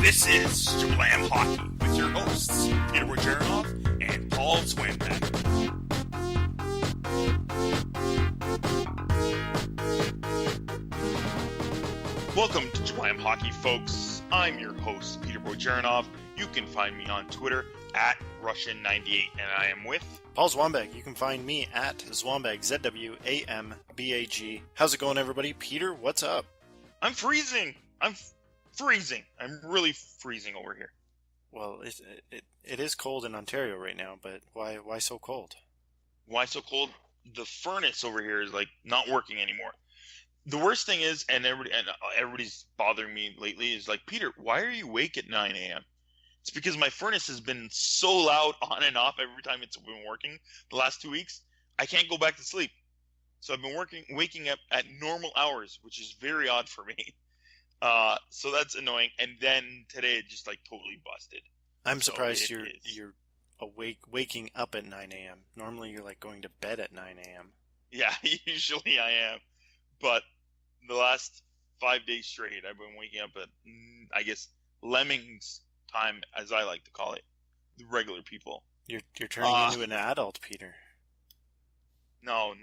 This is Jablam Hockey with your hosts, Peter Bojarinoff and Paul Swinbeck. Welcome to Jablam Hockey, folks. I'm your host, Peter Bojarinoff. You can find me on Twitter at Russian98, and I am with Paul Zwambag. You can find me at Zwambag, ZWAMBAG. How's it going, everybody? Peter, what's up? I'm freezing. I'm really freezing over here. Well, it is cold in Ontario right now, but why so cold? Why so cold? The furnace over here is like not working anymore. The worst thing is, and everybody's bothering me lately, is like, Peter, why are you awake at 9 a.m.? It's because my furnace has been so loud on and off every time it's been working the last 2 weeks. I can't go back to sleep. So I've been waking up at normal hours, which is very odd for me. So that's annoying. And then today it just like totally busted. I'm surprised you're waking up at 9 a.m. Normally you're like going to bed at 9 a.m. Yeah, usually I am. But the last 5 days straight, I've been waking up at, I guess, lemmings time, as I like to call it, the regular people. You're turning into an adult, Peter. No,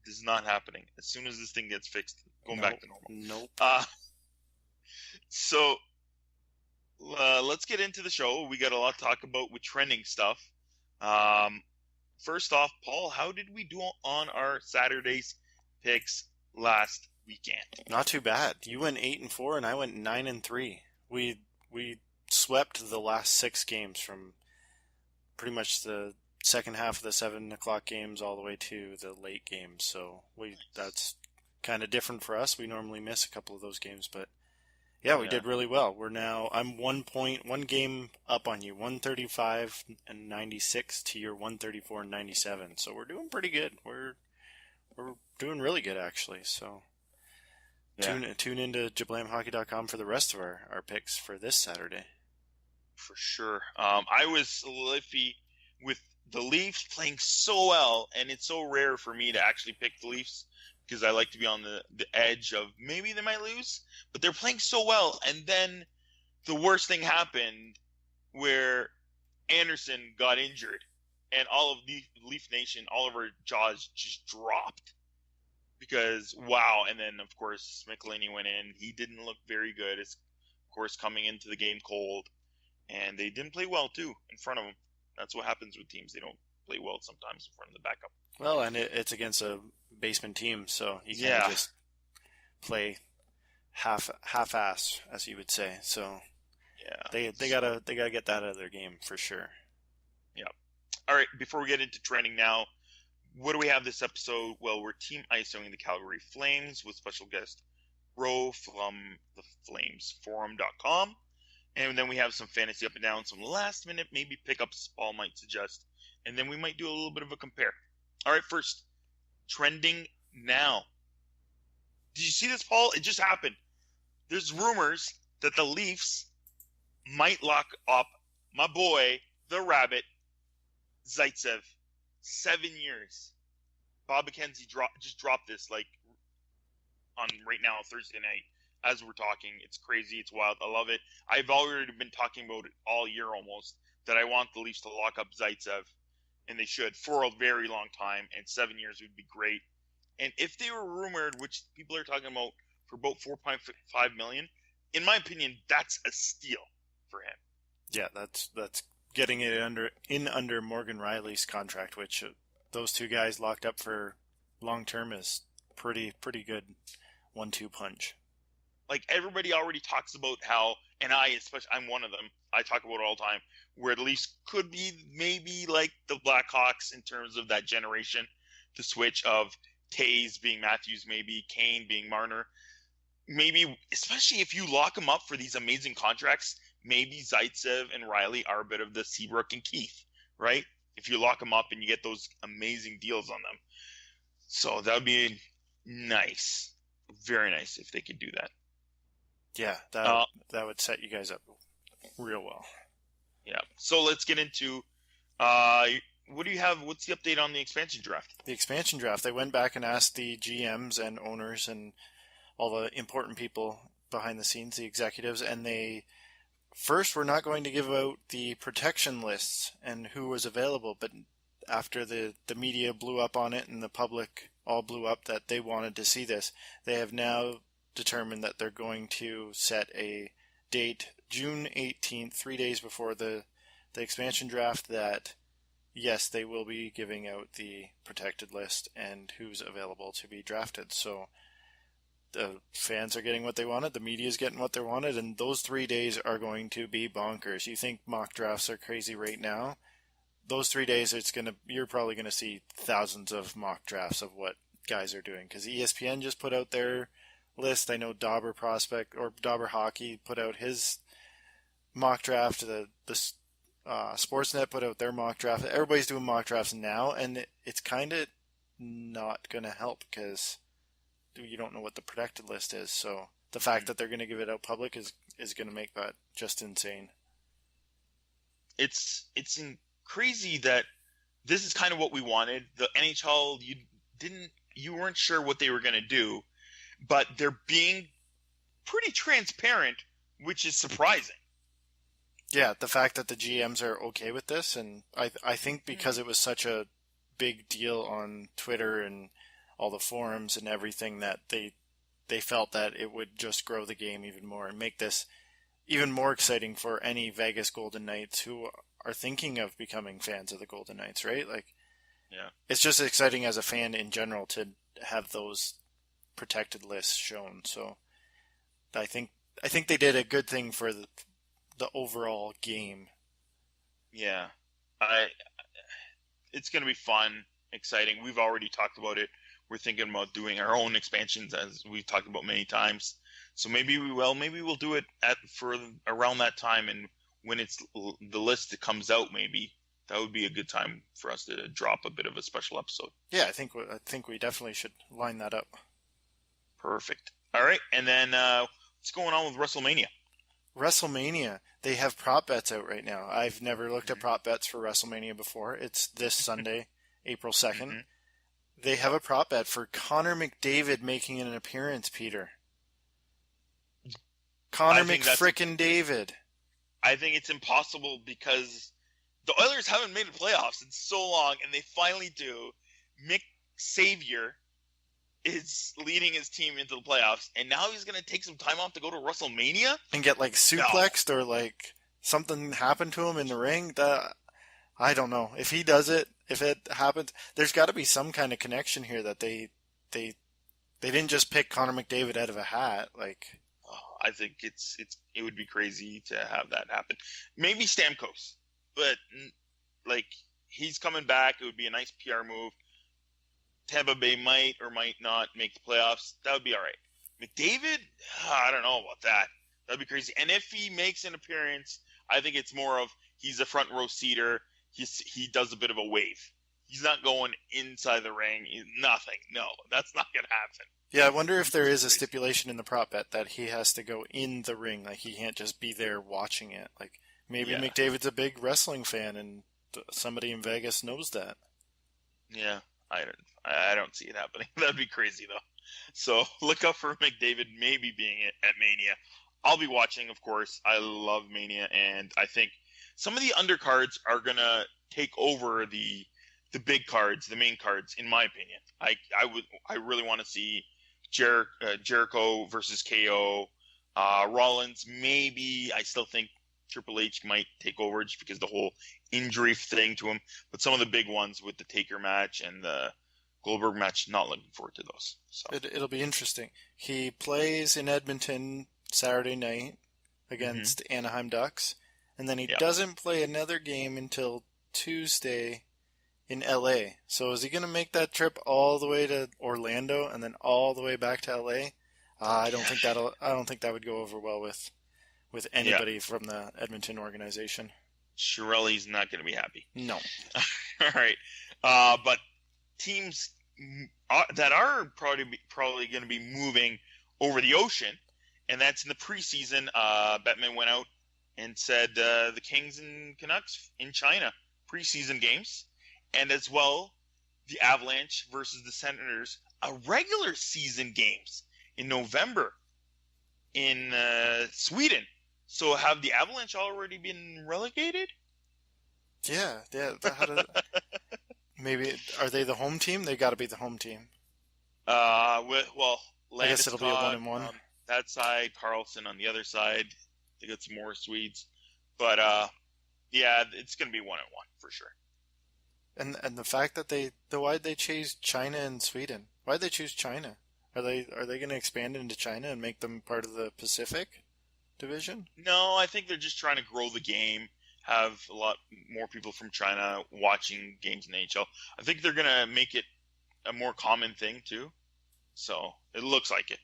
this is not happening. As soon as this thing gets fixed, going back to normal. Nope. So let's get into the show. We got a lot to talk about with trending stuff. First off, Paul, how did we do on our Saturday's picks last weekend? Not too bad. You went 8-4, and I went 9-3. We swept the last 6 games from pretty much the second half of the 7 o'clock games all the way to the late games. So that's kind of different for us. We normally miss a couple of those games, but yeah, we did really well. I'm 1 game up on you, 135-96 to your 134-97. So we're doing pretty good. We're doing really good, actually. So tune into JablamHockey.com for the rest of our picks for this Saturday. For sure. I was a little iffy with the Leafs playing so well, and it's so rare for me to actually pick the Leafs because I like to be on the edge of maybe they might lose, but they're playing so well. And then the worst thing happened where Anderson got injured, and all of the Leaf Nation, all of our jaws just dropped because, wow. And then, of course, McElhinney went in. He didn't look very good. It's, of course, coming into the game cold. And they didn't play well, too, in front of him. That's what happens with teams. They don't play well sometimes in front of the backup. Well, and it's against a basement team, so you can't just play half-ass, as you would say. So they gotta get that out of their game for sure. Yeah. All right, before we get into trending now, what do we have this episode? Well, we're team ISOing the Calgary Flames with special guest Ro from the FlamesForum.com. And then we have some fantasy up and down, some last minute maybe pickups Paul might suggest. And then we might do a little bit of a compare. All right, first, trending now. Did you see this, Paul? It just happened. There's rumors that the Leafs might lock up my boy, the Rabbit, Zaitsev. 7 years. Bob McKenzie just dropped this like on right now, Thursday night. As we're talking, it's crazy, it's wild, I love it. I've already been talking about it all year almost, that I want the Leafs to lock up Zaitsev, and they should, for a very long time, and 7 years would be great. And if they were rumored, which people are talking about, for about $4.5 million, in my opinion, that's a steal for him. Yeah, that's getting it under Morgan Riley's contract, which those two guys locked up for long term is pretty good 1-2 punch. Like, everybody already talks about how, and I'm one of them, I talk about it all the time, where the Leafs could be maybe like the Blackhawks in terms of that generation, the switch of Taves being Matthews, maybe Kane being Marner. Maybe, especially if you lock them up for these amazing contracts, maybe Zaitsev and Riley are a bit of the Seabrook and Keith, right? If you lock them up and you get those amazing deals on them. So that would be nice. Very nice if they could do that. Yeah, that would set you guys up real well. Yeah. So let's get into what do you have? What's the update on the expansion draft? The expansion draft. They went back and asked the GMs and owners and all the important people behind the scenes, the executives, and they first we're not going to give out the protection lists and who was available, but after the media blew up on it and the public all blew up that they wanted to see this, they have now determined that they're going to set a date, June 18th, 3 days before the expansion draft, that yes, they will be giving out the protected list and who's available to be drafted. So the fans are getting what they wanted, the media is getting what they wanted, and those 3 days are going to be bonkers. You think mock drafts are crazy right now? Those 3 days, you're probably going to see thousands of mock drafts of what guys are doing, because ESPN just put out their list. I know Dauber Hockey put out his mock draft. The Sportsnet put out their mock draft. Everybody's doing mock drafts now, and it's kind of not going to help because you don't know what the protected list is. So the fact that they're going to give it out public is going to make that just insane. It's crazy that this is kind of what we wanted. The NHL, you weren't sure what they were going to do, but they're being pretty transparent, which is surprising. Yeah, the fact that the GMs are okay with this, and I think because it was such a big deal on Twitter and all the forums and everything, that they felt that it would just grow the game even more and make this even more exciting for any Vegas Golden Knights who are thinking of becoming fans of the Golden Knights, right? Like, yeah, it's just exciting as a fan in general to have those protected lists shown. So I think they did a good thing for the overall game. Yeah, it's going to be fun, exciting. We've already talked about it. We're thinking about doing our own expansions, as we've talked about many times. So maybe we will. Maybe we'll do it for around that time, and when it's the list that comes out, maybe that would be a good time for us to drop a bit of a special episode. Yeah, I think we definitely should line that up. Perfect. All right, and then what's going on with WrestleMania? WrestleMania, they have prop bets out right now. I've never looked at prop bets for WrestleMania before. It's this Sunday, April 2nd. Mm-hmm. They have a prop bet for Connor McDavid making an appearance, Peter. Connor McFrickin-David. I think it's impossible because the Oilers haven't made the playoffs in so long, and they finally do. Mick Xavier is leading his team into the playoffs, and now he's going to take some time off to go to WrestleMania? And get, suplexed or, something happened to him in the ring? I don't know. If he does it, if it happens, there's got to be some kind of connection here that they didn't just pick Connor McDavid out of a hat. I think it would be crazy to have that happen. Maybe Stamkos, but he's coming back. It would be a nice PR move. Tampa Bay might or might not make the playoffs. That would be all right. McDavid, I don't know about that. That'd be crazy. And if he makes an appearance, I think it's more of he's a front row seater. He does a bit of a wave. He's not going inside the ring. Nothing. No, that's not going to happen. Yeah, I wonder if there is a stipulation in the prop bet that he has to go in the ring. He can't just be there watching it. Maybe McDavid's a big wrestling fan and somebody in Vegas knows that. Yeah, I don't see it happening. That'd be crazy, though. So look up for McDavid maybe being at Mania. I'll be watching, of course. I love Mania, and I think some of the undercards are going to take over the big cards, the main cards, in my opinion. I really want to see Jericho versus KO, Rollins. Maybe I still think Triple H might take over just because the whole injury thing to him. But some of the big ones with the Taker match and the Goldberg match, not looking forward to those. So. It'll be interesting. He plays in Edmonton Saturday night against Anaheim Ducks, and then he doesn't play another game until Tuesday in LA. So is he going to make that trip all the way to Orlando and then all the way back to LA? I don't think that would go over well with anybody from the Edmonton organization. Chiarelli's not going to be happy. No. All right. But teams that are probably going to be moving over the ocean, and that's in the preseason. Bettman went out and said the Kings and Canucks in China preseason games, and as well the Avalanche versus the Senators regular season games in November in Sweden. So have the Avalanche already been relegated? Yeah. How does, maybe are they the home team? They got to be the home team. Well, I guess it'll be a Landeskog 1-1. on that side, Carlson on the other side. They got some more Swedes, but yeah, it's going to be 1-1 for sure. And the fact that why'd they choose China and Sweden? Why'd they choose China? Are they going to expand into China and make them part of the Pacific division? No, I think they're just trying to grow the game, have a lot more people from China watching games in the NHL. I think they're going to make it a more common thing too. So it looks like it.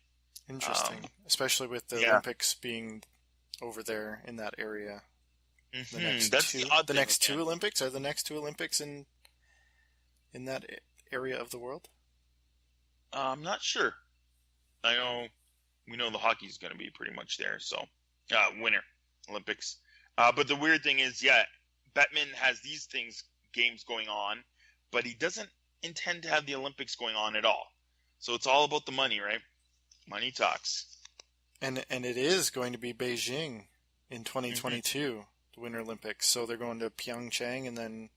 Interesting, especially with the Olympics being over there in that area. The next two Olympics are the next two Olympics in that area of the world. I'm not sure. We know the hockey's going to be pretty much there. So winter Olympics. But the weird thing is, Bettman has these games going on, but he doesn't intend to have the Olympics going on at all. So it's all about the money, right? Money talks. And it is going to be Beijing in 2022, the Winter Olympics. So they're going to Pyeongchang and then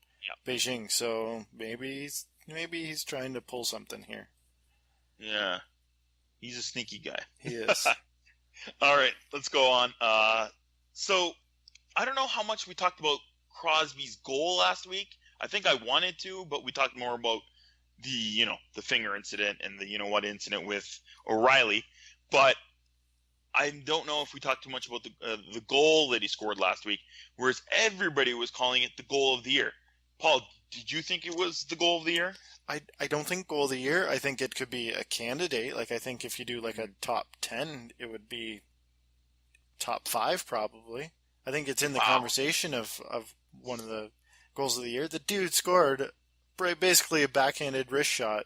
Beijing. So maybe he's trying to pull something here. Yeah. He's a sneaky guy. He is. All right, let's go on. So I don't know how much we talked about Crosby's goal last week. I think I wanted to, but we talked more about the finger incident and the what incident with O'Reilly. But I don't know if we talked too much about the goal that he scored last week, whereas everybody was calling it the goal of the year. Paul, did you think it was the goal of the year? I don't think goal of the year. I think it could be a candidate. Like, I think if you do like a top 10, it would be top 5 probably. I think it's in the conversation of one of the goals of the year. The dude scored basically a backhanded wrist shot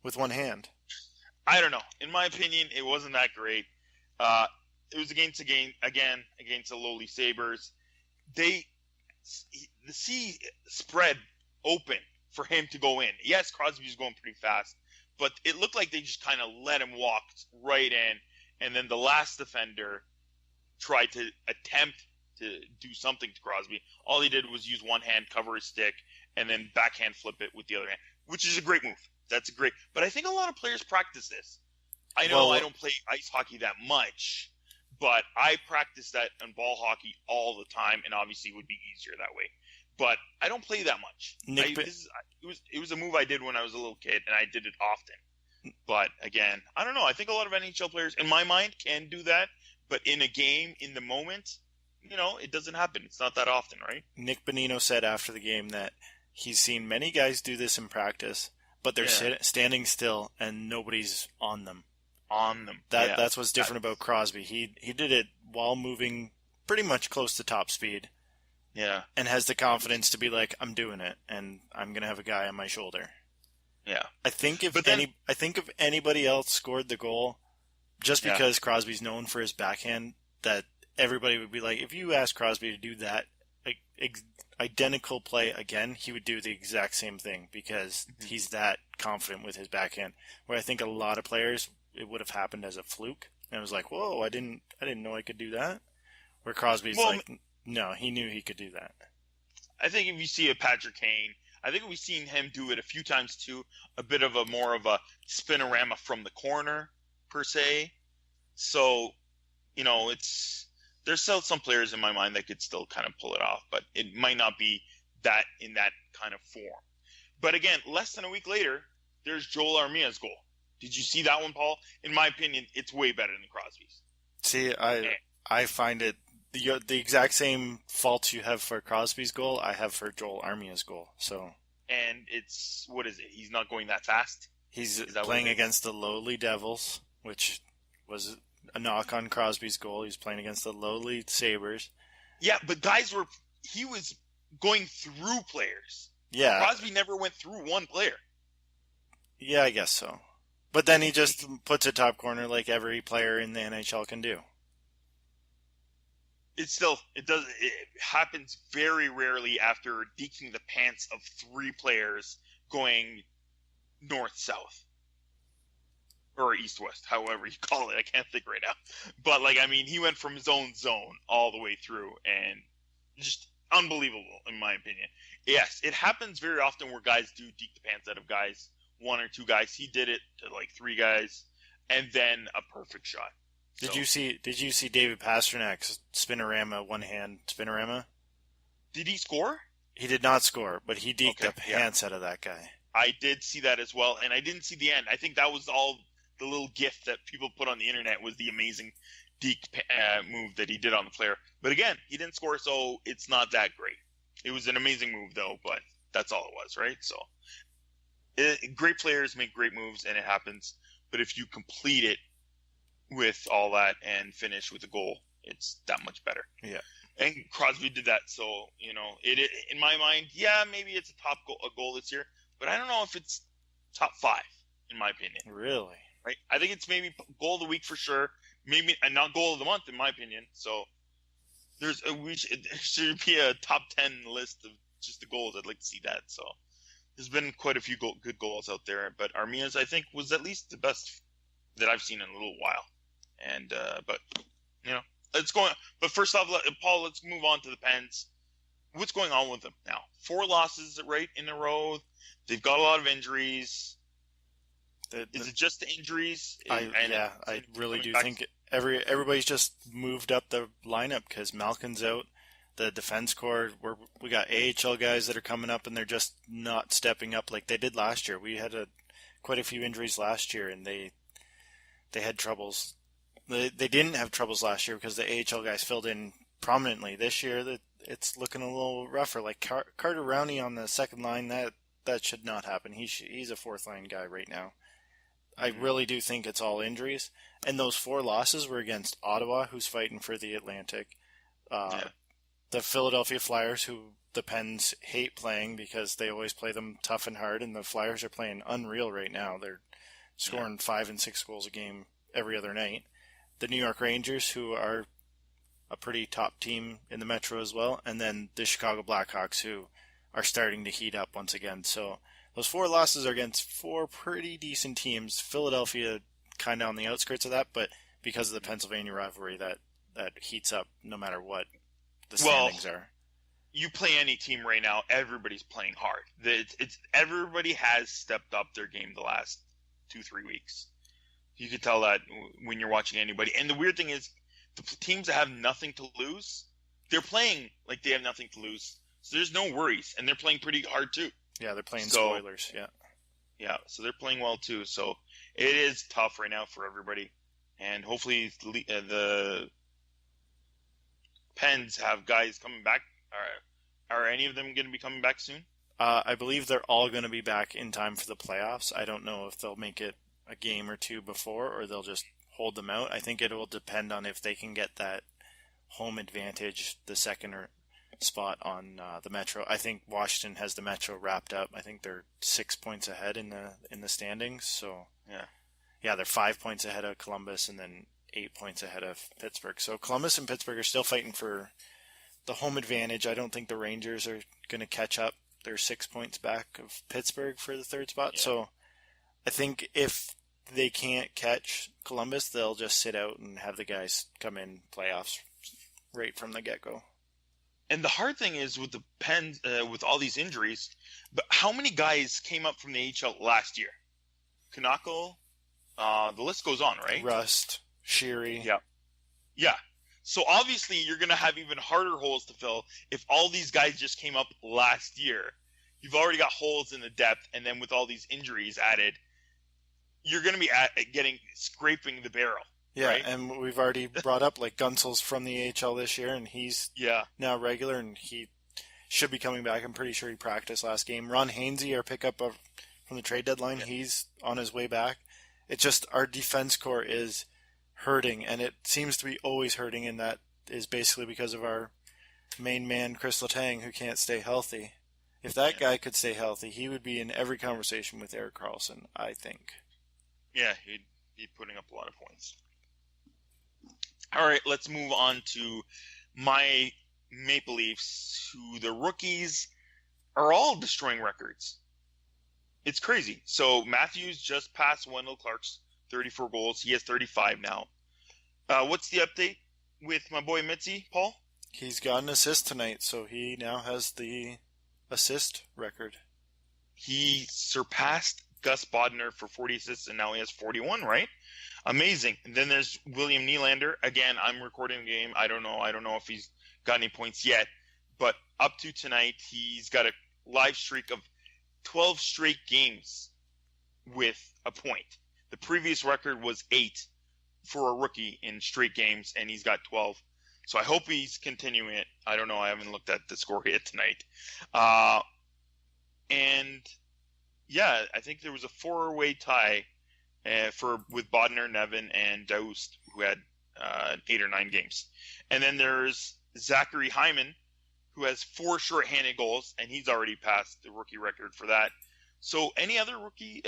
with one hand. I don't know. In my opinion, it wasn't that great. It was against the lowly Sabres. The sea spread open for him to go in. Yes, Crosby was going pretty fast, but it looked like they just kind of let him walk right in, and then the last defender tried to attempt to do something to Crosby. All he did was use one hand, cover his stick, and then backhand flip it with the other hand, which is a great move. That's great. But I think a lot of players practice this. I know I don't play ice hockey that much, but I practice that in ball hockey all the time, and obviously it would be easier that way. But I don't play that much. It was a move I did when I was a little kid, and I did it often. But again, I don't know. I think a lot of NHL players, in my mind, can do that. But in a game, in the moment, it doesn't happen. It's not that often, right? Nick Bonino said after the game that he's seen many guys do this in practice, but they're standing still and nobody's on them. That's what's different about Crosby. He did it while moving pretty much close to top speed. Yeah. And has the confidence to be like, I'm doing it, and I'm gonna have a guy on my shoulder. Yeah. I think if anybody else scored the goal, just because Crosby's known for his backhand, that everybody would be like, if you ask Crosby to do that identical play again, he would do the exact same thing because he's that confident with his backhand. Where I think a lot of players, it would have happened as a fluke, and it was like, whoa, I didn't know I could do that. Where Crosby's no, he knew he could do that. I think if you see a Patrick Kane, I think we've seen him do it a few times too. A bit of more of a spinorama from the corner per se. So, there's still some players in my mind that could still kind of pull it off, but it might not be that in that kind of form. But again, less than a week later, there's Joel Armia's goal. Did you see that one, Paul? In my opinion, it's way better than Crosby's. See, I find it the exact same faults you have for Crosby's goal, I have for Joel Armia's goal. So, and what is it? He's not going that fast. He's playing against the lowly Devils, which was a knock on Crosby's goal. He's playing against the lowly Sabres. Yeah, but he was going through players. Yeah. Crosby never went through one player. Yeah, I guess so. But then he just puts a top corner like every player in the NHL can do. It happens very rarely after deking the pants of 3 players going north-south. or east-west, however you call it. I can't think right now. But, like, I mean, he went from zone all the way through, and just unbelievable, in my opinion. Yes, it happens very often where guys do deke the pants out of guys, one or two guys. He did it to, like, three guys, and then a perfect shot. Did you see David Pasternak's spinorama, one-hand spinorama? Did he score? He did not score, but he deked the pants out of that guy. I did see that as well, and I didn't see the end. I think that was all the little gif that people put on the internet was the amazing deke move that he did on the player. But again, he didn't score, so it's not that great. It was an amazing move, though, but that's all it was, right? So, great players make great moves, and it happens. But if you complete it with all that and finish with a goal, it's that much better. Yeah. And Crosby did that, so, you know, it in my mind, yeah, maybe it's a goal this year, but I don't know if it's top 5, in my opinion. Really? Right? I think it's maybe goal of the week for sure, maybe not goal of the month, in my opinion. So there should be a top 10 list of just the goals. I'd like to see that. So there's been quite a few good goals out there, but Armia's, I think, was at least the best that I've seen in a little while. And but you know, it's going. But first off, Paul, let's move on to the Pens. What's going on with them now? 4 losses right in a row. They've got a lot of injuries. Is it just the injuries? I really do think everybody's just moved up the lineup because Malkin's out. The defense core, we got AHL guys that are coming up, and they're just not stepping up like they did last year. We had quite a few injuries last year, and they had troubles. They didn't have troubles last year because the AHL guys filled in prominently. This year, it's looking a little rougher. Like Carter Rowney on the second line, that should not happen. He's a fourth line guy right now. I really do think it's all injuries. And those 4 losses were against Ottawa, who's fighting for the Atlantic. The Philadelphia Flyers, who the Pens hate playing because they always play them tough and hard, and the Flyers are playing unreal right now. They're scoring 5 and 6 goals a game every other night. The New York Rangers, who are a pretty top team in the Metro as well, and then the Chicago Blackhawks, who are starting to heat up once again. So those 4 losses are against 4 pretty decent teams. Philadelphia kind of on the outskirts of that, but because of the Pennsylvania rivalry, that heats up no matter what the standings are. You play any team right now, everybody's playing hard. Everybody has stepped up their game the last 2-3 weeks. You can tell that when you're watching anybody. And the weird thing is, the teams that have nothing to lose, they're playing like they have nothing to lose. So there's no worries, and they're playing pretty hard too. Yeah, they're playing spoilers. Yeah, so they're playing well too. So it is tough right now for everybody, and hopefully the Pens have guys coming back. Are any of them going to be coming back soon? I believe they're all going to be back in time for the playoffs. I don't know if they'll make it a game or two before, or they'll just hold them out. I think it will depend on if they can get that home advantage, the second spot on the Metro. I think Washington has the Metro wrapped up. I think they're 6 points ahead in the standings. So yeah, they're 5 points ahead of Columbus, and then 8 points ahead of Pittsburgh. So Columbus and Pittsburgh are still fighting for the home advantage. I don't think the Rangers are going to catch up. They're 6 points back of Pittsburgh for the third spot. Yeah. So I think if they can't catch Columbus, they'll just sit out and have the guys come in playoffs right from the get-go. And the hard thing is with the Pens, with all these injuries, but how many guys came up from the AHL last year? Kanako, the list goes on, right? Rust, Sheary. Yeah. So obviously you're going to have even harder holes to fill if all these guys just came up last year. You've already got holes in the depth, and then with all these injuries added, you're going to be scraping the barrel. Yeah, right? And we've already brought up like Gunsel's from the AHL this year, and he's now regular, and he should be coming back. I'm pretty sure he practiced last game. Ron Hainsey, our pickup from the trade deadline, he's on his way back. It's just our defense core is hurting, and it seems to be always hurting, and that is basically because of our main man, Chris Letang, who can't stay healthy. If that guy could stay healthy, he would be in every conversation with Erik Karlsson, I think. Yeah, he'd be putting up a lot of points. All right, let's move on to my Maple Leafs, who the rookies are all destroying records. It's crazy. So Matthews just passed Wendell Clark's 34 goals. He has 35 now. What's the update with my boy Mitzi, Paul? He's got an assist tonight, so he now has the assist record. He surpassed Gus Bodner for 40 assists, and now he has 41, right? Amazing. And then there's William Nylander. Again, I'm recording the game. I don't know if he's got any points yet. But up to tonight, he's got a live streak of 12 straight games with a point. The previous record was 8 for a rookie in straight games, and he's got 12. So I hope he's continuing it. I don't know. I haven't looked at the score yet tonight. And yeah, I think there was a 4-way tie with Bodner, Nevin, and Daoust, who had 8 or 9 games. And then there's Zachary Hyman, who has 4 shorthanded goals, and he's already passed the rookie record for that. So any other rookie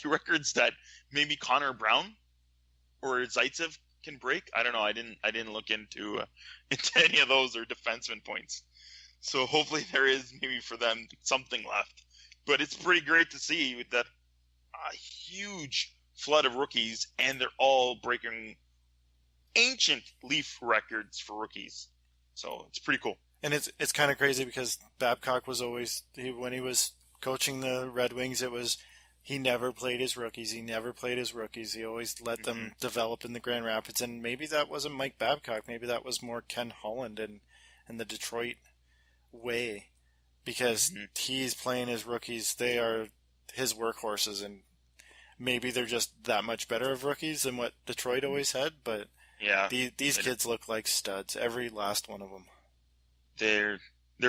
records that maybe Connor Brown or Zaitsev can break? I don't know. I didn't look into any of those or defenseman points. So hopefully there is maybe for them something left. But it's pretty great to see that a huge flood of rookies, and they're all breaking ancient Leaf records for rookies. So it's pretty cool. And it's kind of crazy because Babcock was always, when he was coaching the Red Wings, he never played his rookies. He always let them develop in the Grand Rapids. And maybe that wasn't Mike Babcock. Maybe that was more Ken Holland and the Detroit way, because he's playing his rookies. They are his workhorses, and maybe they're just that much better of rookies than what Detroit always had. But yeah, these kids look like studs, every last one of them. They're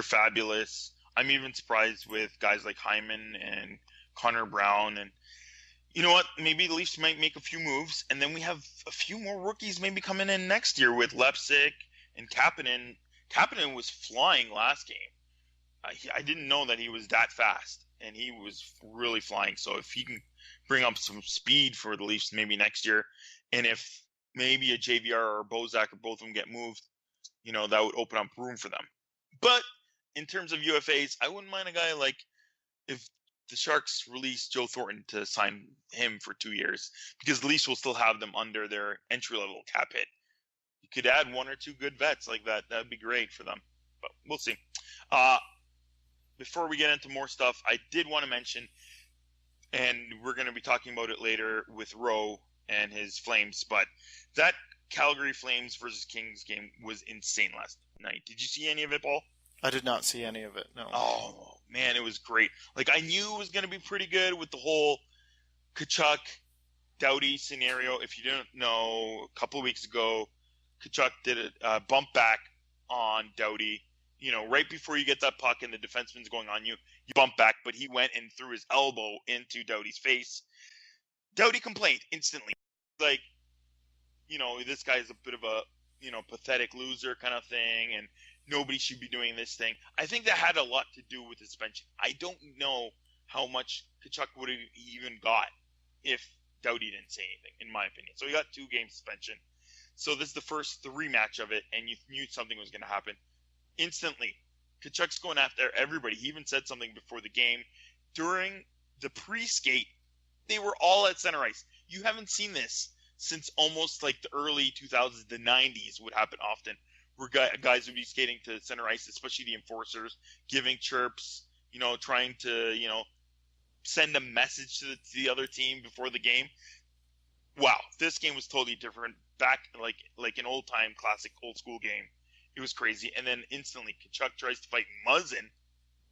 fabulous. I'm even surprised with guys like Hyman and Connor Brown. And you know what? Maybe the Leafs might make a few moves, and then we have a few more rookies maybe coming in next year with Lepsic and Kapanen. Kapanen was flying last game. I didn't know that he was that fast, and he was really flying. So if he can bring up some speed for the Leafs maybe next year, and if maybe a JVR or a Bozak or both of them get moved, that would open up room for them. But in terms of UFAs, I wouldn't mind a guy like if the Sharks release Joe Thornton to sign him for 2 years, because the Leafs will still have them under their entry-level cap hit. You could add 1 or 2 good vets like that. That would be great for them. But we'll see. Before we get into more stuff, I did want to mention, and we're going to be talking about it later with Rowe and his Flames, but that Calgary Flames versus Kings game was insane last night. Did you see any of it, Paul? I did not see any of it, no. Oh, man, it was great. Like, I knew it was going to be pretty good with the whole Tkachuk Doughty scenario. If you didn't know, a couple of weeks ago, Tkachuk did a bump back on Doughty. Right before you get that puck and the defenseman's going on you, you bump back, but he went and threw his elbow into Doughty's face. Doughty complained instantly. Like, this guy's a bit of a, pathetic loser kind of thing, and nobody should be doing this thing. I think that had a lot to do with the suspension. I don't know how much Tkachuk would have even got if Doughty didn't say anything, in my opinion. So he got 2-game suspension. So this is the first rematch of it, and you knew something was going to happen. Instantly, Tkachuk's going after everybody. He even said something before the game. During the pre-skate, they were all at center ice. You haven't seen this since almost like the early 2000s, the 90s would happen often, where guys would be skating to center ice, especially the enforcers, giving chirps, trying to, send a message to the other team before the game. Wow, this game was totally different. Back like an old-time classic old-school game. It was crazy. And then instantly, Tkachuk tries to fight Muzzin,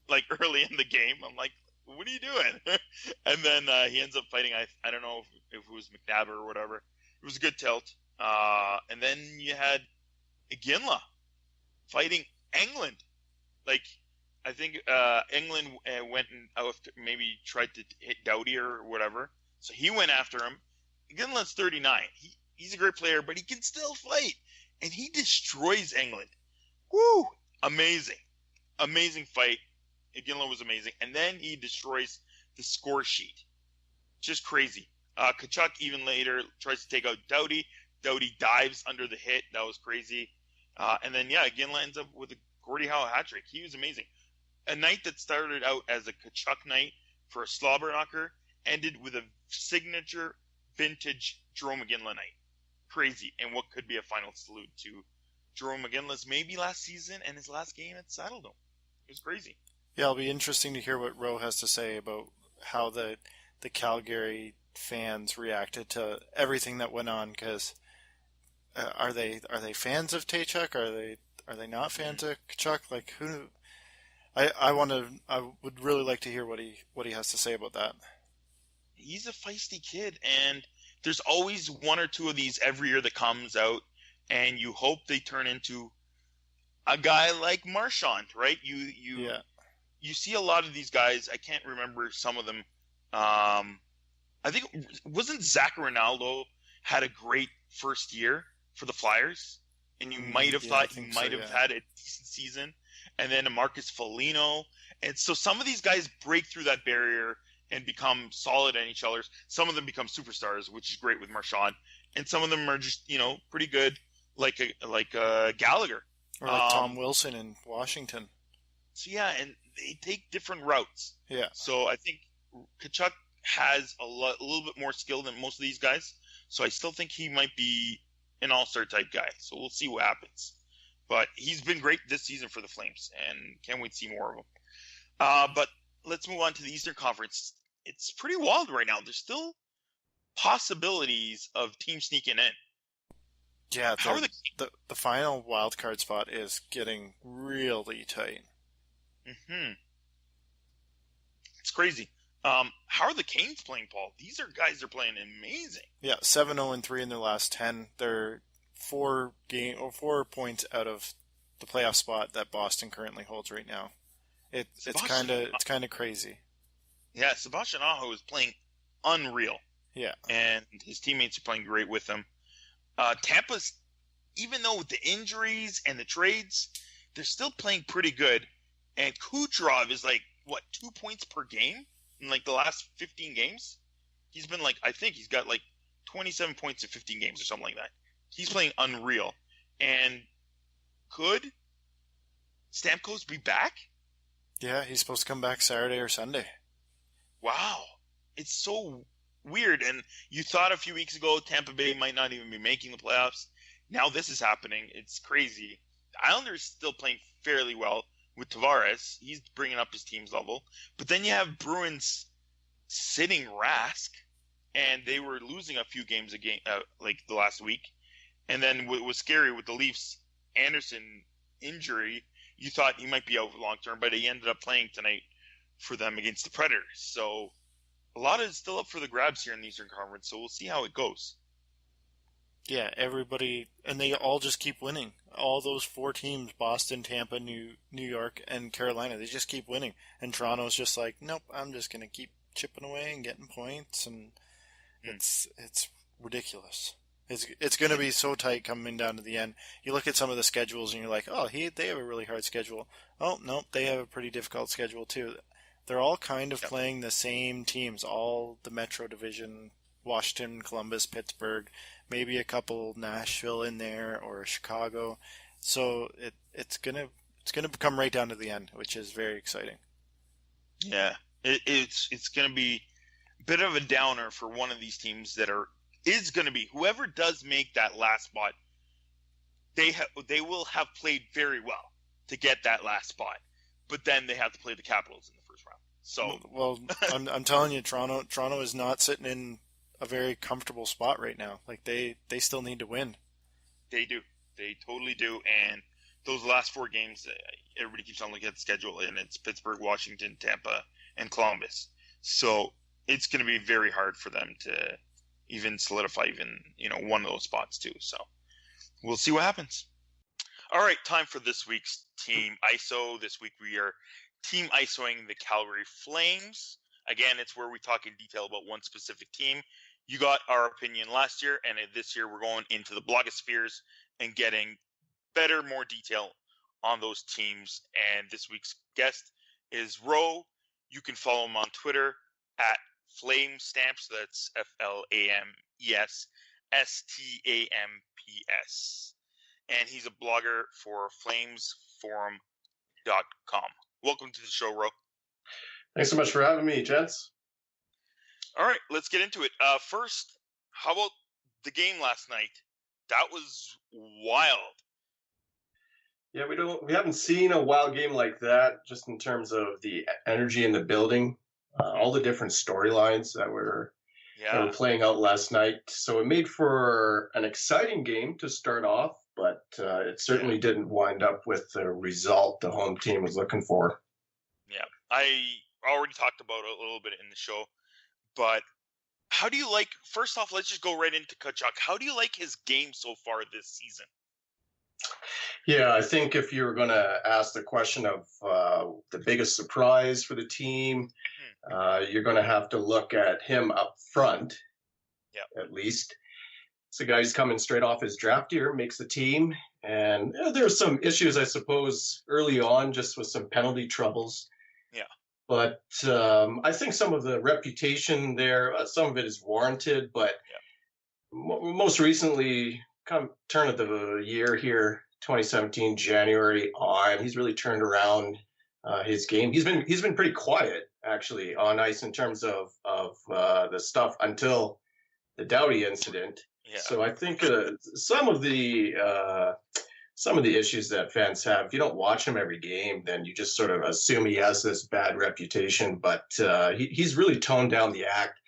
like early in the game. I'm like, what are you doing? And then he ends up fighting, I don't know if it was McNabb or whatever. It was a good tilt. And then you had Iginla fighting Englund. Like, I think Englund went and maybe tried to hit Doughty or whatever. So he went after him. Iginla's 39. He's a great player, but he can still fight. And he destroys Englund. Woo! Amazing. Amazing fight. Iginla was amazing. And then he destroys the score sheet. Just crazy. Tkachuk even later tries to take out Doughty. Doughty dives under the hit. That was crazy. And then, Iginla ends up with a Gordie Howe hat trick. He was amazing. A night that started out as a Tkachuk night for a slobber knocker ended with a signature vintage Jerome McGinley night. Crazy. And what could be a final salute to Jerome McGinley's maybe last season and his last game at Saddledome. It was crazy. Yeah, it'll be interesting to hear what Rowe has to say about how the Calgary fans reacted to everything that went on. Because are they fans of Tkachuk? Are they not fans of Tkachuk? Like who? I would really like to hear what he has to say about that. He's a feisty kid, and there's always one or two of these every year that comes out, and you hope they turn into a guy like Marchand, right? You see a lot of these guys. I can't remember some of them. I think wasn't Zach Ronaldo had a great first year for the Flyers, and you might have thought he might have had a decent season, and then a Marcus Foligno, and so some of these guys break through that barrier and become solid NHLers. Some of them become superstars, which is great with Marchand, and some of them are just pretty good, like Gallagher or like Tom Wilson in Washington. So yeah, and they take different routes. Yeah. So I think Tkachuk has a little bit more skill than most of these guys. So I still think he might be an all-star type guy. So we'll see what happens. But he's been great this season for the Flames, and can't wait to see more of him. But let's move on to the Eastern Conference. It's pretty wild right now. There's still possibilities of teams sneaking in. Yeah, the final wild card spot is getting really tight. Mm-hmm. It's crazy. How are the Canes playing, Paul? These guys are playing amazing. Yeah, 7-0-3 in their last 10. They're 4 points out of the playoff spot that Boston currently holds right now. It's kind of crazy. Yeah, Sebastian Aho is playing unreal. Yeah, and his teammates are playing great with him. Tampa's, even though with the injuries and the trades, they're still playing pretty good. And Kucherov is 2 points per game in the last 15 games? He's been I think he's got 27 points in 15 games or something like that. He's playing unreal. And could Stamkos be back? Yeah, he's supposed to come back Saturday or Sunday. Wow. It's so weird. And you thought a few weeks ago Tampa Bay might not even be making the playoffs. Now this is happening. It's crazy. The Islanders still playing fairly well with Tavares. He's bringing up his team's level. But then you have Bruins sitting Rask, and they were losing a few games the last week. And then what was scary with the Leafs, Anderson injury, you thought he might be out long term, but he ended up playing tonight for them against the Predators. So a lot is still up for the grabs here in the Eastern Conference, so we'll see how it goes. Yeah, everybody, and they all just keep winning. All those 4 teams, Boston, Tampa, New York, and Carolina, they just keep winning. And Toronto's just nope, I'm just going to keep chipping away and getting points, and it's ridiculous. It's going to be so tight coming down to the end. You look at some of the schedules and you're like, oh, they have a really hard schedule. Oh, no, they have a pretty difficult schedule too. They're all kind of playing the same teams, all the Metro Division, Washington, Columbus, Pittsburgh, maybe a couple Nashville in there or Chicago. So it's gonna come right down to the end, which is very exciting. Yeah, it's gonna be a bit of a downer for one of these teams is going to be whoever does make that last spot. They will have played very well to get that last spot, but then they have to play the Capitals in the first round. So well, I'm telling you, Toronto is not sitting in a very comfortable spot right now. They still need to win. They do. They totally do. And those last 4 games, everybody keeps on looking at the schedule, and it's Pittsburgh, Washington, Tampa, and Columbus. So it's going to be very hard for them to even solidify one of those spots too. So we'll see what happens. All right, time for this week's Team ISO. This week we are Team ISOing the Calgary Flames. Again, it's where we talk in detail about one specific team. You got our opinion last year, and this year we're going into the blogospheres and getting more detail on those teams. And this week's guest is Ro. You can follow him on Twitter at Flame Stamps. That's FLAMES STAMPS. And he's a blogger for flamesforum.com. Welcome to the show, Ro. Thanks so much for having me, gents. All right, let's get into it. First, How about the game last night? That was wild. Yeah, we haven't seen a wild game like that. Just in terms of the energy in the building, all the different storylines that were Yeah, playing out last night. So it made for an exciting game to start off, but it yeah, certainly didn't wind up with the result the home team was looking for. yeah. I already talked about it a little bit in the show, but how do you like? First off, let's just go right into Tkachuk. How do you like his game so far this season? Yeah, I think if you were going to ask the question of the biggest surprise for the team, Hmm. you're going to have to look at him up front, Yeah, at least. It's a guy who's coming straight off his draft year, makes the team. And there are some issues, I suppose, early on, just with some penalty troubles. yeah, But I think some of the reputation there, some of it is warranted. But yeah. most recently, kind of turn of the year here, 2017 January on, he's really turned around his game. He's been pretty quiet actually on ice in terms of the stuff until the Doughty incident. Yeah. So I think some of the issues that fans have, if you don't watch him every game, then you just sort of assume he has this bad reputation. But he's really toned down the act.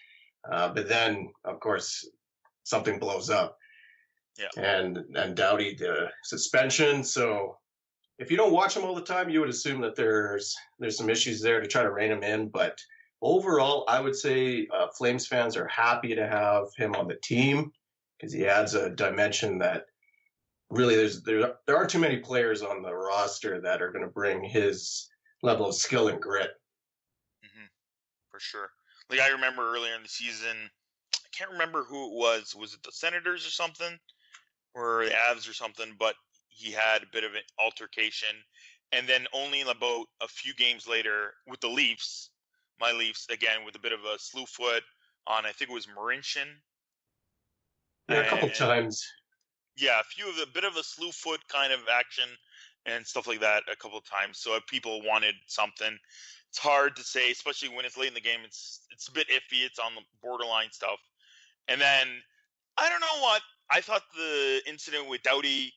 But then, of course, something blows up, Yeah. and Doughty the suspension. So if you don't watch him all the time, you would assume that there's some issues there to try to rein him in. But overall, I would say Flames fans are happy to have him on the team because he adds a dimension that really there aren't too many players on the roster that are going to bring his level of skill and grit. Hmm. For sure. Like I remember earlier in the season, I can't remember who it was. Was it the Senators or something, or the Avs or something? But he had a bit of an altercation, and then only about a few games later with the Leafs, my Leafs again with a bit of a slew foot on. I think it was Marincin, Yeah, a couple and times. yeah, a few of a bit of a slew foot kind of action and stuff like that a couple of times. So if people wanted something, it's hard to say, especially when it's late in the game. It's a bit iffy. It's on the borderline stuff. And then I don't know what I thought the incident with Doughty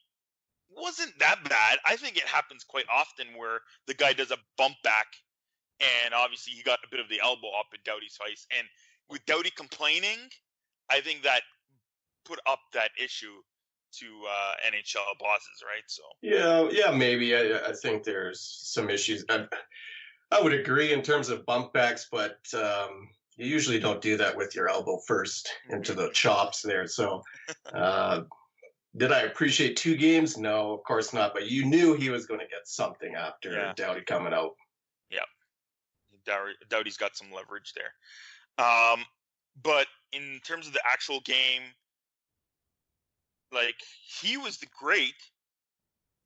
wasn't that bad. I think it happens quite often where the guy does a bump back, and obviously he got a bit of the elbow up in Doughty's face. And with Doughty complaining, I think that put up that issue to NHL bosses, right? So Yeah, maybe. I think there's some issues. I would agree in terms of bump backs, but you usually don't do that with your elbow first into the chops there. So, uh, did I appreciate 2 games? No, of course not. But you knew he was going to get something after yeah, Doughty coming out. yeah, Doughty's got some leverage there. Um, but in terms of the actual game, like he was the great,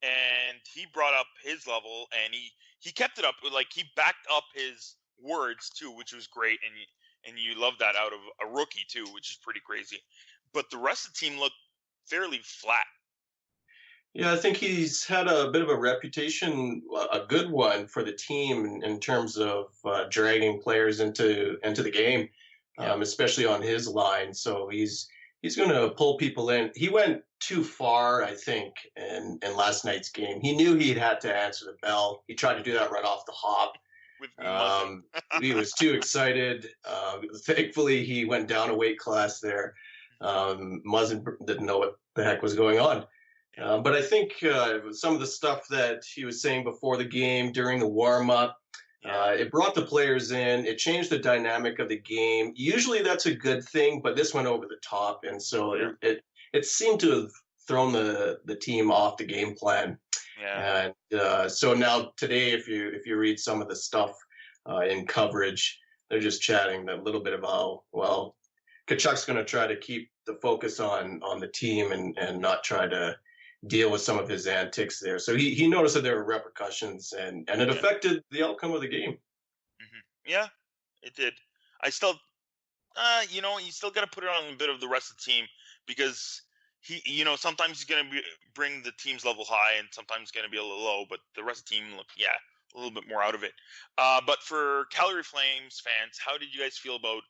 and he brought up his level, and he kept it up. Like he backed up his words too, which was great, and you love that out of a rookie too, which is pretty crazy. But the rest of the team looked fairly flat. Yeah, I think he's had a bit of a reputation, a good one for the team in terms of dragging players into the game, Yeah, especially on his line. So he's going to pull people in. He went too far, I think, in last night's game. He knew he had to answer the bell. He tried to do that right off the hop. with Muzzin. He was too excited. Thankfully, he went down a weight class there. Muzzin didn't know what the heck was going on. But I think some of the stuff that he was saying before the game, during the warm up, Yeah, it brought the players in. It changed the dynamic of the game. Usually that's a good thing, but this went over the top, and so yeah, it seemed to have thrown the team off the game plan. yeah, And so now today, if you read some of the stuff in coverage, they're just chatting a little bit about, well, Kachuk's going to try to keep the focus on the team and not try to deal with some of his antics there. So he noticed that there were repercussions, and it yeah. affected the outcome of the game. Yeah, it did. I still, you still got to put it on a bit of the rest of the team because sometimes he's gonna bring the team's level high, and sometimes gonna be a little low. But the rest of the team, look, yeah, a little bit more out of it. But for Calgary Flames fans, how did you guys feel about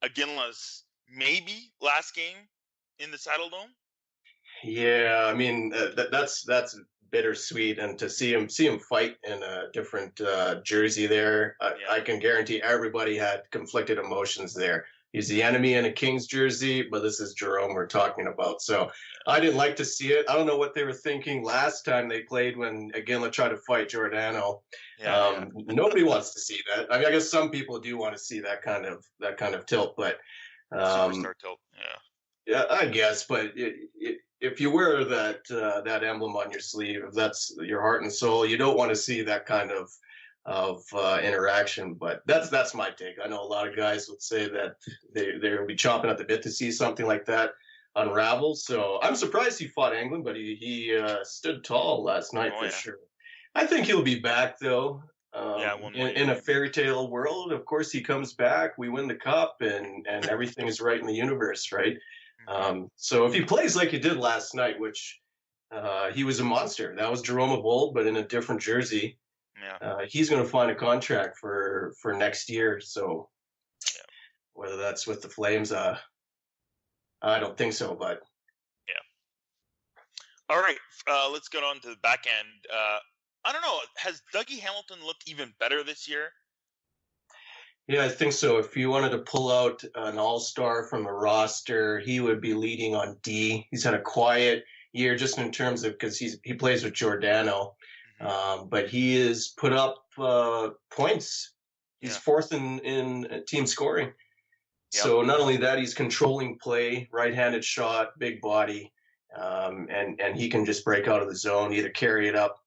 Aginla's maybe last game in the Saddle Dome. Yeah, I mean that's bittersweet, and to see him fight in a different jersey there, I can guarantee everybody had conflicted emotions there. He's the enemy in a Kings jersey, but this is Jerome we're talking about. So I didn't like to see it. I don't know what they were thinking last time they played when Iginla tried to fight Giordano. Nobody wants to see that. I mean, I guess some people do want to see that kind of tilt, but superstar tilt. Yeah, I guess, but if you wear that emblem on your sleeve, if that's your heart and soul, you don't want to see that kind of interaction. But that's my take. I know a lot of guys would say that they'll be chomping at the bit to see something like that unravel. So I'm surprised he fought England, but he stood tall last night for sure. I think he'll be back though. In a fairy tale world, of course he comes back. We win the cup, and everything is right in the universe, right? So if he plays like he did last night, which he was a monster, that was Jerome of old, but in a different jersey. He's going to find a contract for next year. So whether that's with the Flames, I don't think so. But all right, let's get on to the back end. I don't know. Has Dougie Hamilton looked even better this year? Yeah, I think so. If you wanted to pull out an all-star from the roster, he would be leading on D. He's had a quiet year just in terms of because he plays with Giordano, but he has put up points. He's fourth in team scoring. So not only that, he's controlling play, right-handed shot, big body, and he can just break out of the zone, either carry it up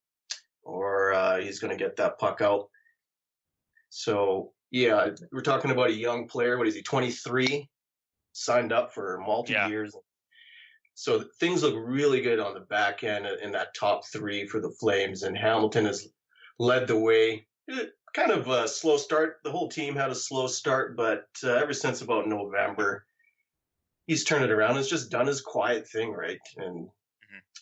or he's going to get that puck out. So, yeah, we're talking about a young player. What is he, 23? Signed up for multi-years. Yeah. So things look really good on the back end in that top three for the Flames, and Hamilton has led the way. Kind of a slow start. The whole team had a slow start, but ever since about November, he's turned it around. It's just done his quiet thing, right? And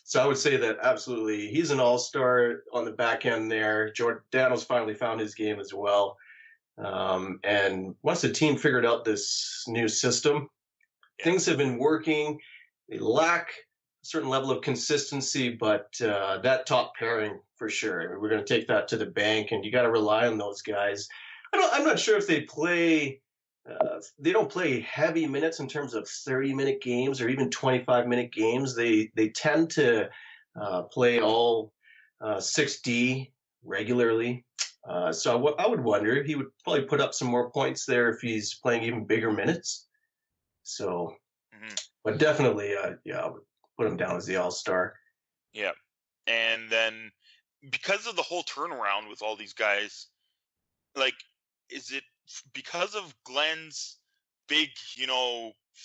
so I would say that absolutely he's an all-star on the back end there. Giordano's finally found his game as well. And once the team figured out this new system, things have been working. They lack a certain level of consistency, but that top pairing for sure. I mean, we're going to take that to the bank, and you got to rely on those guys. I'm not sure if they play. They don't play heavy minutes in terms of 30-minute games or even 25-minute games. They tend to play all 6D regularly. So I would wonder, he would probably put up some more points there if he's playing even bigger minutes. So, but definitely, I would put him down as the all-star. Yeah. And then because of the whole turnaround with all these guys, like, is it because of Glenn's big,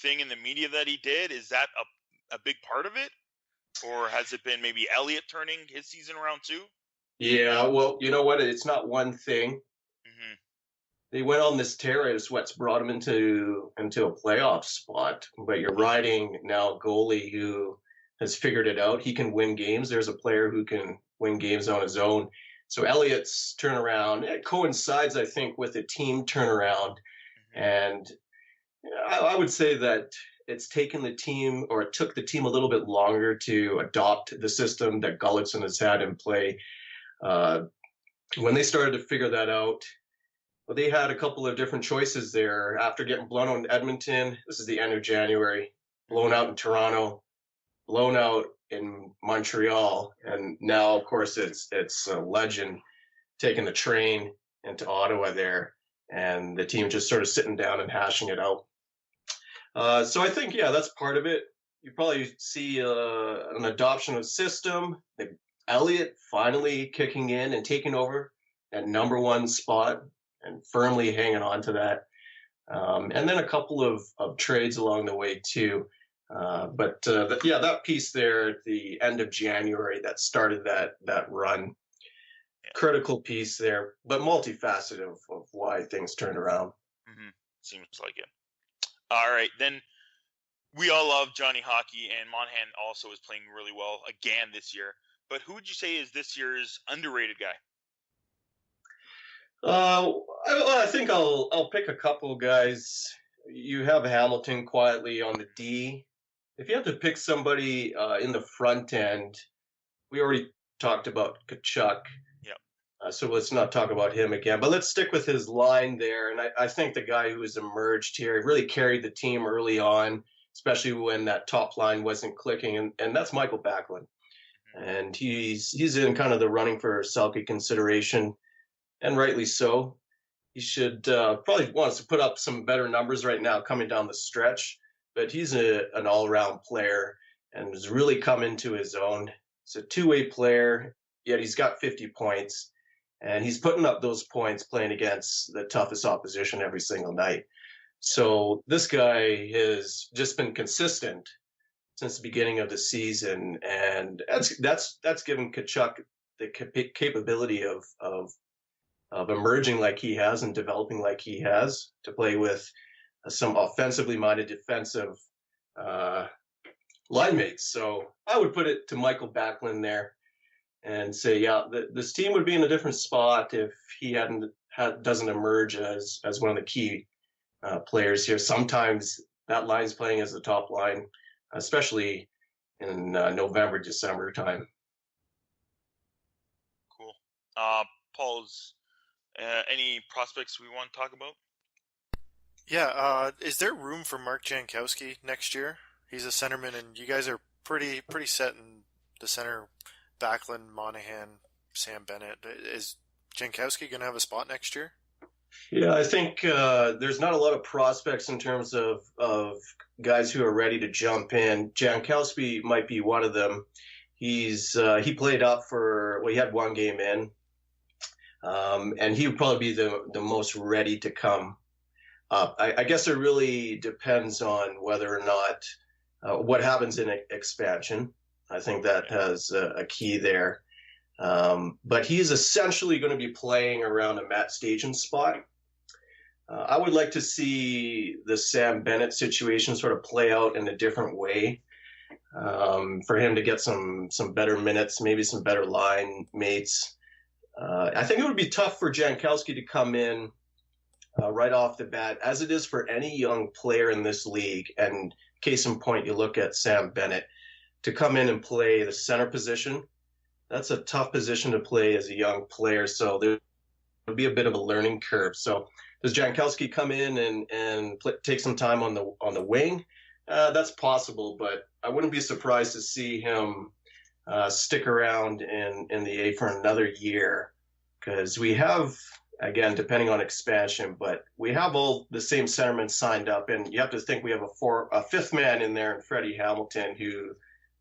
thing in the media that he did? Is that a big part of it? Or has it been maybe Elliott turning his season around too? Yeah, well, you know what? It's not one thing. They went on this tear, as what's brought them into a playoff spot. But you're riding now a goalie who has figured it out. He can win games. There's a player who can win games on his own. So Elliott's turnaround, it coincides, I think, with a team turnaround. And I would say that it's taken the team, or it took the team a little bit longer to adopt the system that Gullickson has had in play. When they started to figure that out, well, they had a couple of different choices there. After getting blown out in Edmonton, this is the end of January, blown out in Toronto, blown out in Montreal, and now, of course, it's a legend taking the train into Ottawa there, and the team just sort of sitting down and hashing it out. So I think, that's part of it. You probably see an adoption of system, Elliott finally kicking in and taking over that number one spot and firmly hanging on to that. And then a couple of trades along the way too. But that piece there at the end of January that started that run, critical piece there, but multifaceted of why things turned around. Seems like it. All right, then we all love Johnny Hockey, and Monahan also is playing really well again this year. But who would you say is this year's underrated guy? I think I'll pick a couple guys. you have Hamilton quietly on the D. If you have to pick somebody in the front end, we already talked about Tkachuk. Yep. So let's not talk about him again. But let's stick with his line there. And I think the guy who has emerged here really carried the team early on, especially when that top line wasn't clicking. And that's Michael Backlund. And he's in kind of the running for Selke consideration, and rightly so. He should probably wants to put up some better numbers right now coming down the stretch, but he's an all-around player and has really come into his own. He's a two-way player, yet he's got 50 points, and he's putting up those points playing against the toughest opposition every single night. So this guy has just been consistent since the beginning of the season, and that's given Tkachuk the capability of emerging like he has and developing like he has to play with some offensively minded defensive line mates. So I would put it to Michael Backlund there and say, yeah, this team would be in a different spot if he doesn't emerge as one of the key players here. Sometimes that line's playing as the top line, especially in November, December time. Cool. Paul's any prospects we want to talk about? Yeah, is there room for Mark Jankowski next year? He's a centerman, and you guys are pretty set in the center. Backlund, Monahan, Sam Bennett. Is Jankowski going to have a spot next year? Yeah, I think there's not a lot of prospects in terms of guys who are ready to jump in. Jankowski might be one of them. He played up he had one game in, and he would probably be the most ready to come up. I guess it really depends on whether or not what happens in expansion. I think that has a key there. But he's essentially going to be playing around a Matt Stajan spot. I would like to see the Sam Bennett situation sort of play out in a different way, for him to get some better minutes, maybe some better line mates. I think it would be tough for Jankowski to come in right off the bat, as it is for any young player in this league. And case in point, you look at Sam Bennett, to come in and play the center position. That's a tough position to play as a young player, so there will be a bit of a learning curve. So does Jankowski come in and take some time on the wing? That's possible, but I wouldn't be surprised to see him stick around in the A for another year, because we have, again, depending on expansion, but we have all the same centermen signed up, and you have to think we have a fifth man in there in Freddie Hamilton, who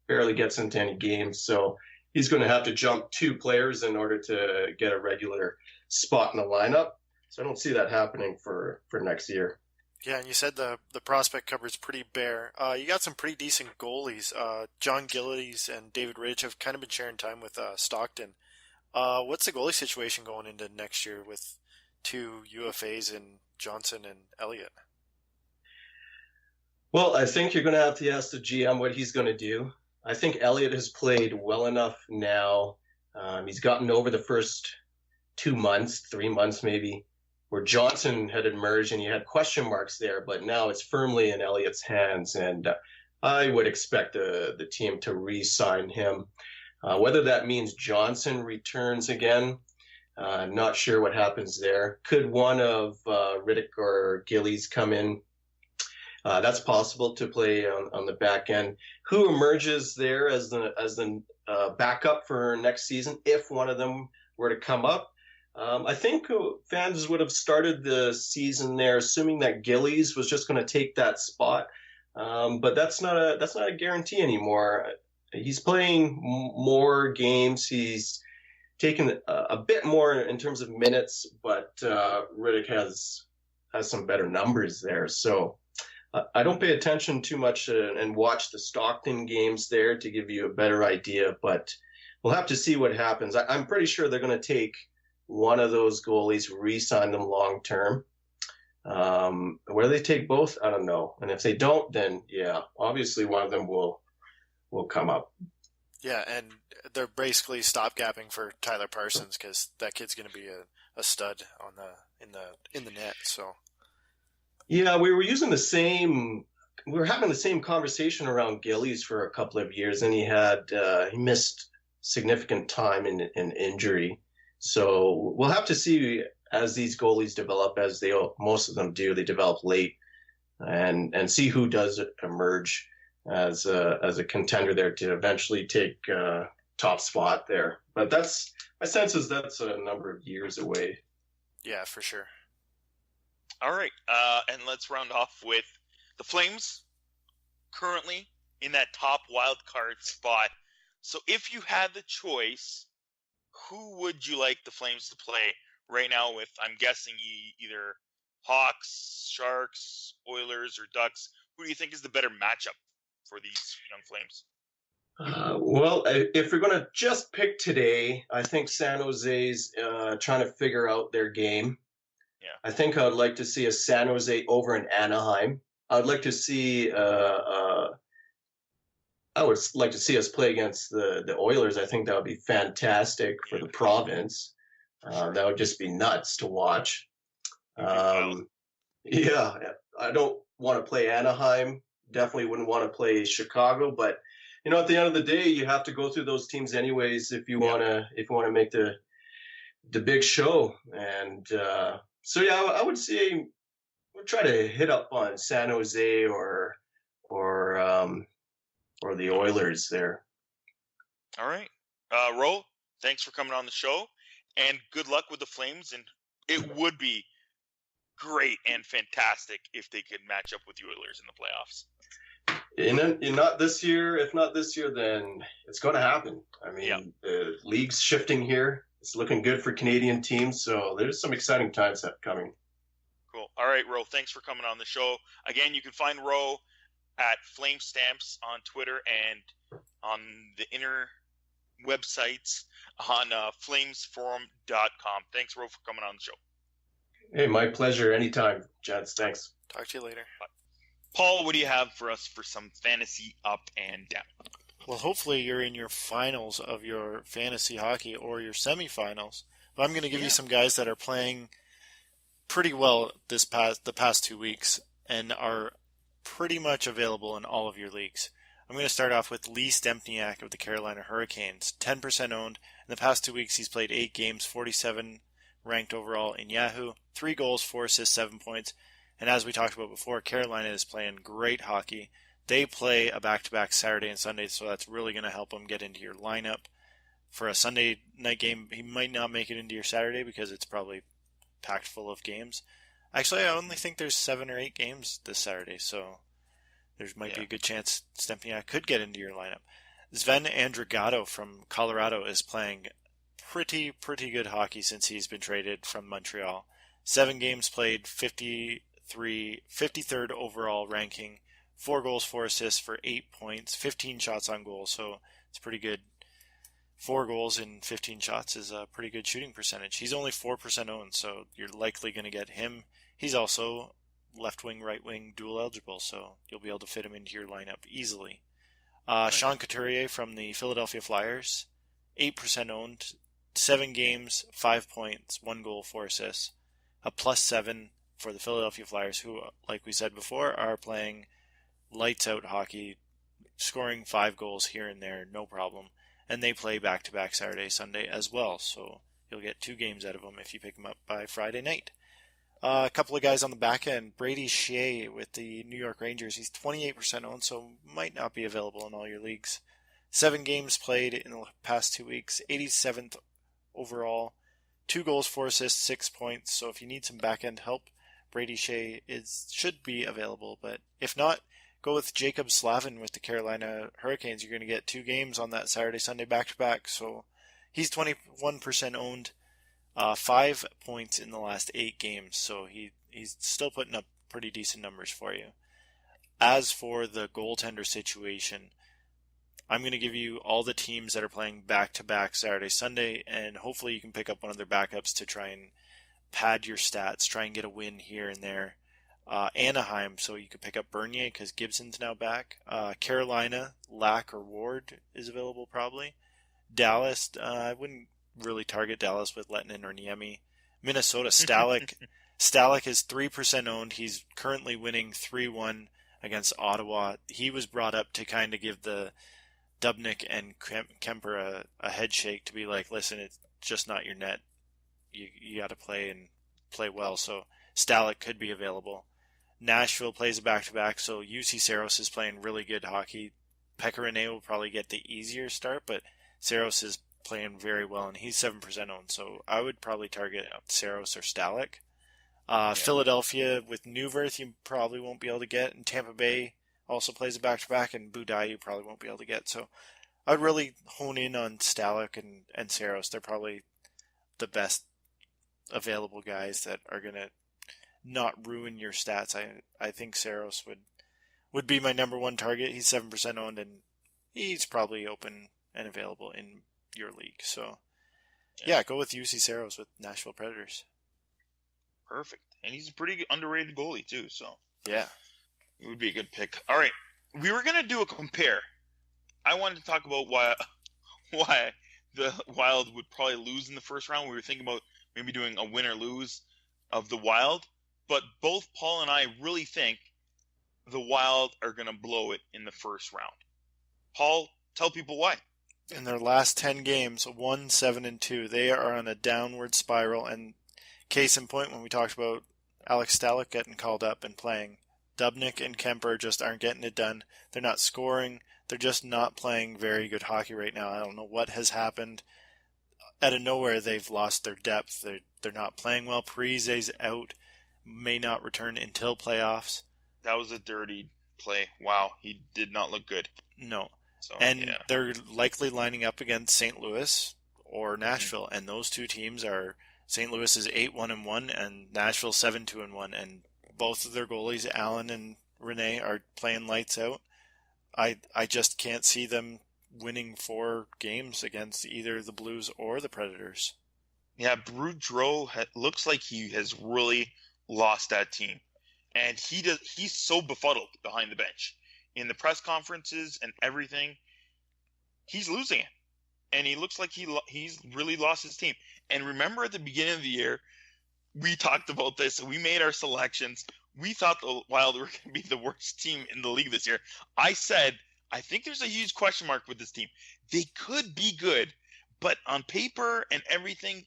barely gets into any games. So he's going to have to jump two players in order to get a regular spot in the lineup. So I don't see that happening for next year. Yeah, and you said the prospect cover is pretty bare. You got some pretty decent goalies. John Gillies and David Ridge have kind of been sharing time with Stockton. What's the goalie situation going into next year with two UFAs in Johnson and Elliott? Well, I think you're going to have to ask the GM what he's going to do. I think Elliott has played well enough now. He's gotten over the first 2 months, 3 months maybe, where Johnson had emerged and you had question marks there, but now it's firmly in Elliott's hands, and I would expect the team to re-sign him. Whether that means Johnson returns again, I'm not sure what happens there. Could one of Riddick or Gillies come in? That's possible to play on the back end. Who emerges there as the backup for next season, if one of them were to come up? I think fans would have started the season there assuming that Gillies was just going to take that spot, but that's not a guarantee anymore. He's playing more games. He's taken a bit more in terms of minutes, but Riddick has some better numbers there. So I don't pay attention too much and watch the Stockton games there to give you a better idea, but we'll have to see what happens. I'm pretty sure they're going to take one of those goalies, re-sign them long term. Whether they take both, I don't know. And if they don't, then yeah, obviously one of them will come up. Yeah, and they're basically stopgapping for Tyler Parsons because that kid's going to be a stud in the net. So Yeah, we were using the same. We were having the same conversation around Gillies for a couple of years, and he missed significant time in injury. So we'll have to see as these goalies develop, as most of them do. They develop late, and see who does emerge as a contender there to eventually take top spot there. But that's my sense is that's a number of years away. Yeah, for sure. All right, and let's round off with the Flames currently in that top wild card spot. So if you had the choice, who would you like the Flames to play right now with? I'm guessing either Hawks, Sharks, Oilers, or Ducks. Who do you think is the better matchup for these young Flames? Well, if we're going to just pick today, I think San Jose's trying to figure out their game. Yeah. I think I would like to see a San Jose over in Anaheim. I would like to see I would like to see us play against the Oilers. I think that would be fantastic for the province. That would just be nuts to watch. Yeah, I don't want to play Anaheim. Definitely wouldn't want to play Chicago, but at the end of the day, you have to go through those teams anyways if you want to make the big show. And so yeah, I would say we'll try to hit up on San Jose or the Oilers there. All right, Ro, thanks for coming on the show, and good luck with the Flames. And it would be great and fantastic if they could match up with the Oilers in the playoffs. And not this year. If not this year, then it's going to happen. I mean, the league's shifting here. It's looking good for Canadian teams, so there's some exciting times coming. Cool. All right, Ro, thanks for coming on the show. Again, you can find Ro at Flame Stamps on Twitter and on the inner websites on flamesforum.com. Thanks, Ro, for coming on the show. Hey, my pleasure. Anytime, Jets. Thanks. Talk to you later. Bye. Paul, what do you have for us for some fantasy up and down? Well, hopefully you're in your finals of your fantasy hockey or your semifinals. But I'm going to give you some guys that are playing pretty well the past 2 weeks and are pretty much available in all of your leagues. I'm going to start off with Lee Stempniak of the Carolina Hurricanes, 10% owned. In the past 2 weeks, he's played 8 games, 47 ranked overall in Yahoo, 3 goals, 4 assists, 7 points. And as we talked about before, Carolina is playing great hockey. They play a back-to-back Saturday and Sunday, so that's really going to help him get into your lineup. For a Sunday night game, he might not make it into your Saturday because it's probably packed full of games. Actually, I only think there's 7 or 8 games this Saturday, so there might be a good chance Stempniak could get into your lineup. Sven Andrigado from Colorado is playing pretty good hockey since he's been traded from Montreal. 7 games played, 53rd overall ranking, 4 goals, 4 assists for 8 points, 15 shots on goal, so it's pretty good. 4 goals in 15 shots is a pretty good shooting percentage. He's only 4% owned, so you're likely going to get him. He's also left wing, right wing, dual eligible, so you'll be able to fit him into your lineup easily. Sean Couturier from the Philadelphia Flyers, 8% owned, 7 games, 5 points, 1 goal, 4 assists, a +7 for the Philadelphia Flyers, who, like we said before, are playing lights out hockey, scoring 5 goals here and there, no problem. And they play back-to-back Saturday, Sunday as well, so you'll get 2 games out of them if you pick them up by Friday night. A couple of guys on the back end. Brady Shea with the New York Rangers. He's 28% owned, so might not be available in all your leagues. 7 games played in the past 2 weeks, 87th overall, 2 goals, 4 assists, 6 points. So if you need some back end help, Brady Shea should be available. But if not, go with Jacob Slavin with the Carolina Hurricanes. You're going to get 2 games on that Saturday, Sunday back-to-back. So he's 21% owned. 5 points in the last 8 games, so he's still putting up pretty decent numbers for you. As for the goaltender situation, I'm going to give you all the teams that are playing back-to-back Saturday, Sunday, and hopefully you can pick up one of their backups to try and pad your stats, try and get a win here and there. Anaheim, so you could pick up Bernier because Gibson's now back. Carolina, Lack or Ward is available probably. Dallas, I wouldn't really target Dallas with Lettinen or Niemi. Minnesota, Stalick. Stalick is 3% owned. He's currently winning 3-1 against Ottawa. He was brought up to kind of give the Dubnyk and Kemper a head shake to be like, listen, it's just not your net. You got to play and play well. So Stalick could be available. Nashville plays a back-to-back, so UC Saros is playing really good hockey. Pekka Rinne will probably get the easier start, but Saros is playing very well, and he's 7% owned, so I would probably target Saros or Stalick. Philadelphia with Newvirth you probably won't be able to get, and Tampa Bay also plays a back-to-back, and Budai you probably won't be able to get. So I'd really hone in on Stalick and Saros. They're probably the best available guys that are going to not ruin your stats. I think Saros would be my number one target. He's 7% owned, and he's probably open and available in your league. So, yeah, go with UC Saros with Nashville Predators. Perfect. And he's a pretty underrated goalie, too, so. Yeah. It would be a good pick. All right. We were going to do a compare. I wanted to talk about why the Wild would probably lose in the first round. We were thinking about maybe doing a win or lose of the Wild. But both Paul and I really think the Wild are going to blow it in the first round. Paul, tell people why. In their last 10 games, 1-7-2, they are on a downward spiral. And case in point, when we talked about Alex Stalick getting called up and playing, Dubnyk and Kemper just aren't getting it done. They're not scoring. They're just not playing very good hockey right now. I don't know what has happened. Out of nowhere, they've lost their depth. They're not playing well. Parise's out. May not return until playoffs. That was a dirty play. Wow, he did not look good. No. So, they're likely lining up against St. Louis or Nashville, and those two teams are St. Louis is 8-1-1 and Nashville 7-2-1, and both of their goalies, Allen and Rinne, are playing lights out. I just can't see them winning 4 games against either the Blues or the Predators. Yeah, Boudreau looks like he has really lost that team, and he's so befuddled behind the bench in the press conferences and everything. He's losing it, and he looks like he's really lost his team. And remember, at the beginning of the year, we talked about this, and we made our selections. We thought the Wild were going to be the worst team in the league this year. I said, I think there's a huge question mark with this team. They could be good, but on paper and everything,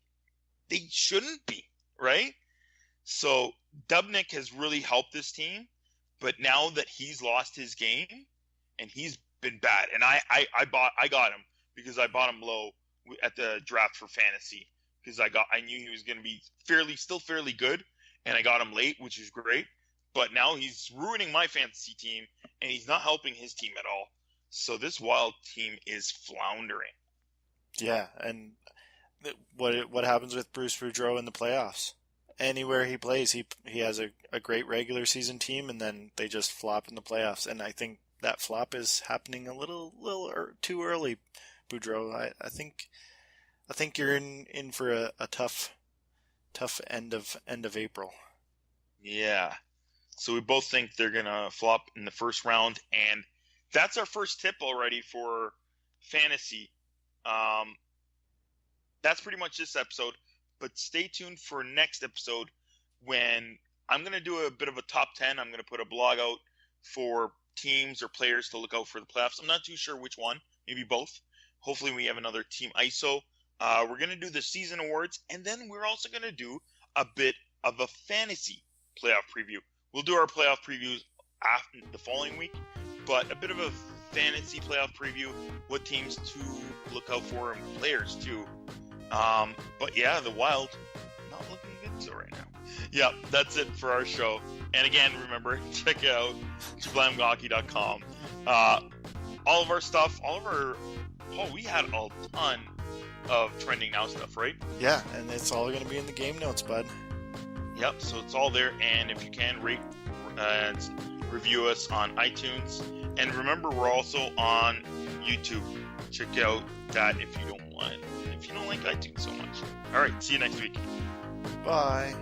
they shouldn't be, right? So Dubnyk has really helped this team, but now that he's lost his game and he's been bad, and I got him because I bought him low at the draft for fantasy because I knew he was going to be still fairly good, and I got him late, which is great. But now he's ruining my fantasy team, and he's not helping his team at all. So this Wild team is floundering. Yeah, and what happens with Bruce Boudreau in the playoffs? Anywhere he plays, he has a great regular season team, and then they just flop in the playoffs. And I think that flop is happening a little too early, Boudreau. I think you're in for a tough end of April. Yeah. So we both think they're gonna flop in the first round, and that's our first tip already for fantasy. That's pretty much this episode. But stay tuned for next episode when I'm going to do a bit of a top 10. I'm going to put a blog out for teams or players to look out for the playoffs. I'm not too sure which one, maybe both. Hopefully we have another Team ISO. We're going to do the season awards, and then we're also going to do a bit of a fantasy playoff preview. We'll do our playoff previews after the following week, but a bit of a fantasy playoff preview, what teams to look out for and players too. But yeah, the Wild not looking good so right now. Yeah, that's it for our show. And again, remember, check out SublimHockey.com. All of our stuff, we had a ton of Trending Now stuff, right? Yeah, and it's all going to be in the game notes, bud. Yep, so it's all there. And if you can, rate and review us on iTunes. And remember, we're also on YouTube. Check out that if you don't like iTunes so much. All right, see you next week. Bye.